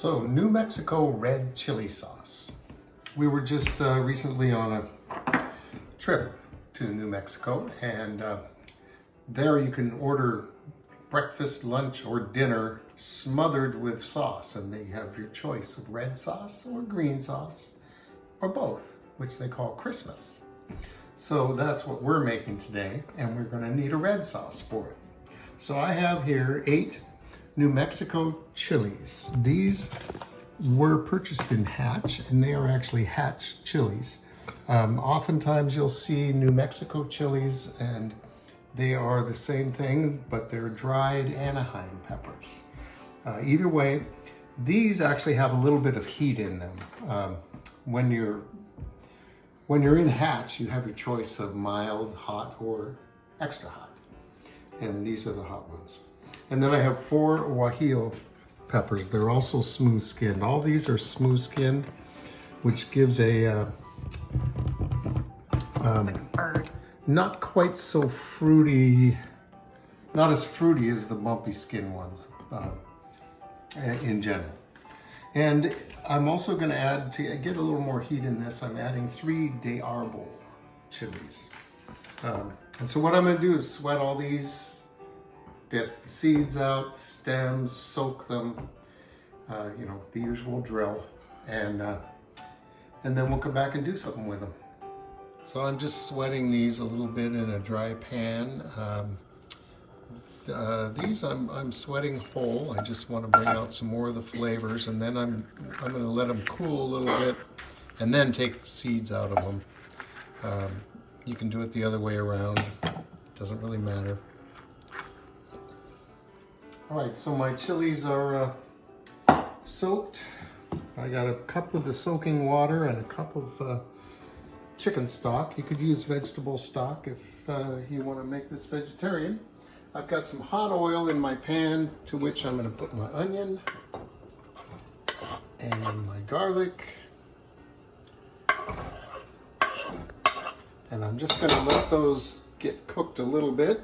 So, New Mexico Red Chile Sauce. We were just recently on a trip to New Mexico, and there you can order breakfast, lunch, or dinner smothered with sauce, and they have your choice of red sauce or green sauce, or both, which they call Christmas. So that's what we're making today, and we're going to need a red sauce for it. So I have here 8 New Mexico chilies. These were purchased in Hatch, and they are actually Hatch chilies. Oftentimes you'll see New Mexico chilies, and they are the same thing, but they're dried Anaheim peppers. Either way, these actually have a little bit of heat in them. When you're in Hatch, you have your choice of mild, hot, or extra hot. And these are the hot ones. And then I have 4 Guajillo peppers. They're also smooth skinned. All these are smooth skinned, which gives a smells like a bird. Not quite so fruity, not as fruity as the bumpy skin ones in general. And I'm also going to add, to get a little more heat in this, I'm adding 3 de Arbol chilies. And so what I'm going to do is sweat all these, get the seeds out, the stems, soak them, the usual drill, and then we'll come back and do something with them. So I'm just sweating these a little bit in a dry pan. These I'm sweating whole. I just want to bring out some more of the flavors, and then I'm going to let them cool a little bit, and then take the seeds out of them. You can do it the other way around. It doesn't really matter. All right, so my chilies are soaked. I got a cup of the soaking water and a cup of chicken stock. You could use vegetable stock if you want to make this vegetarian. I've got some hot oil in my pan, to which I'm going to put my onion and my garlic. And I'm just going to let those get cooked a little bit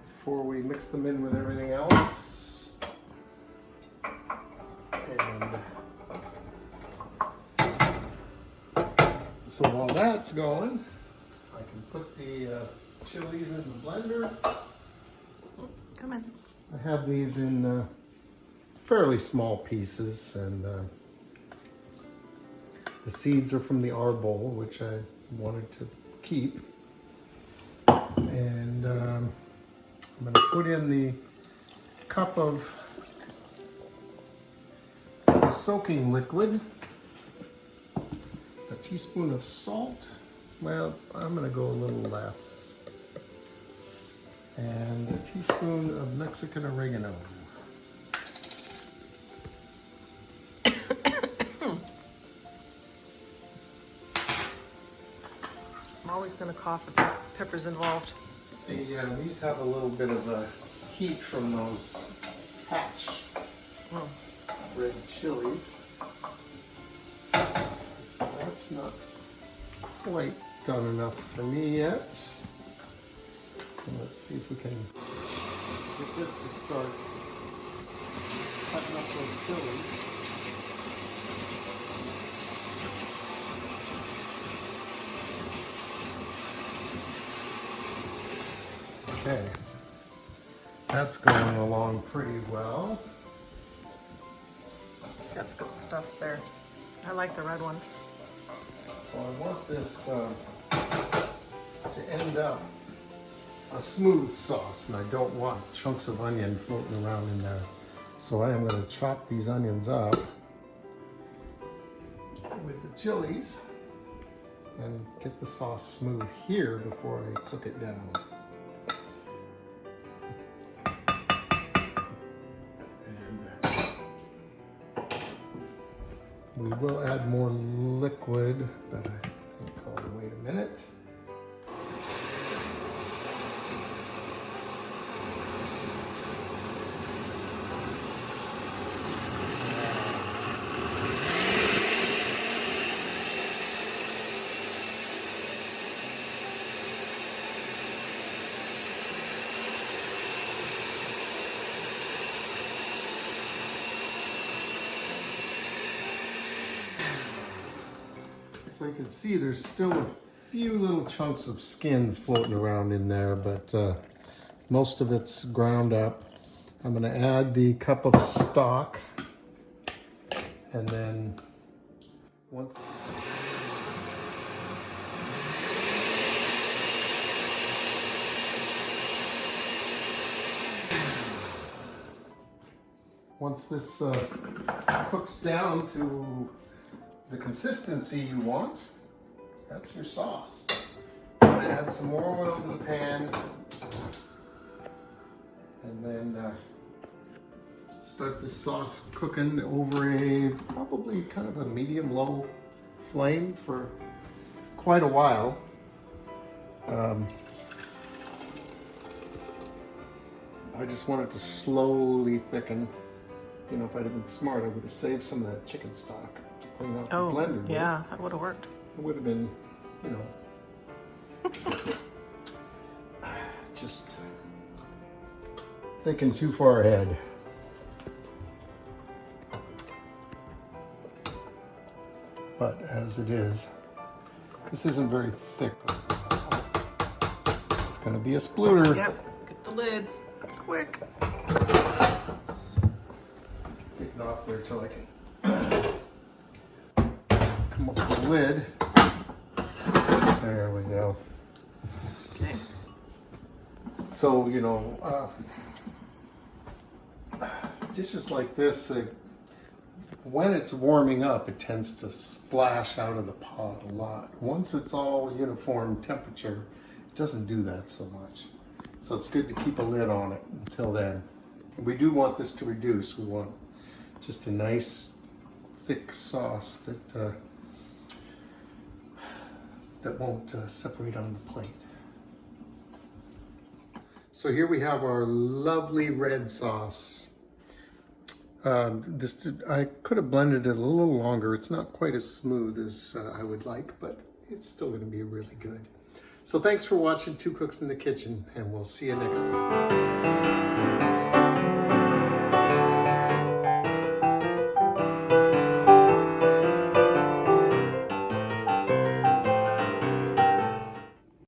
before we mix them in with everything else. And so while that's going, I can put the chilies in the blender. Come on. I have these in fairly small pieces, and the seeds are from the Arbol, which I wanted to keep. And I'm going to put in the cup of the soaking liquid, a teaspoon of salt. Well, I'm going to go a little less. And a teaspoon of Mexican Oregano. I'm always going to cough if there's peppers involved. Yeah, these have a little bit of a heat from those Hatch red chilies. So that's not quite done enough for me yet. So let's see if we can get this to start cutting up those chilies. Okay, that's going along pretty well. That's good stuff there. I like the red one. So I want this to end up a smooth sauce, and I don't want chunks of onion floating around in there. So I am going to chop these onions up with the chilies and get the sauce smooth here before I cook it down. We will add more liquid, but I think I'll wait a minute. So you can see there's still a few little chunks of skins floating around in there, but most of it's ground up. I'm going to add the cup of stock, and then once this cooks down to the consistency you want, that's your sauce. I'm going to add some more oil to the pan, and then start the sauce cooking over a probably kind of a medium-low flame for quite a while. I just want it to slowly thicken. You know, if I'd have been smart, I would have saved some of that chicken stock to clean out the blender. Yeah, that would have worked. It would have been, you know, just thinking too far ahead. But as it is, this isn't very thick. It's going to be a spluter. Yep, get the lid, quick. Take it off there till I can come up with the lid. There we go. Okay. So, you know, dishes like this, when it's warming up, it tends to splash out of the pot a lot. Once it's all uniform temperature, it doesn't do that so much. So it's good to keep a lid on it until then. We do want this to reduce. We want just a nice thick sauce that won't separate on the plate. So here we have our lovely red sauce. I could have blended it a little longer. It's not quite as smooth as I would like, but it's still going to be really good. So thanks for watching Two Cooks in the Kitchen, and we'll see you next time.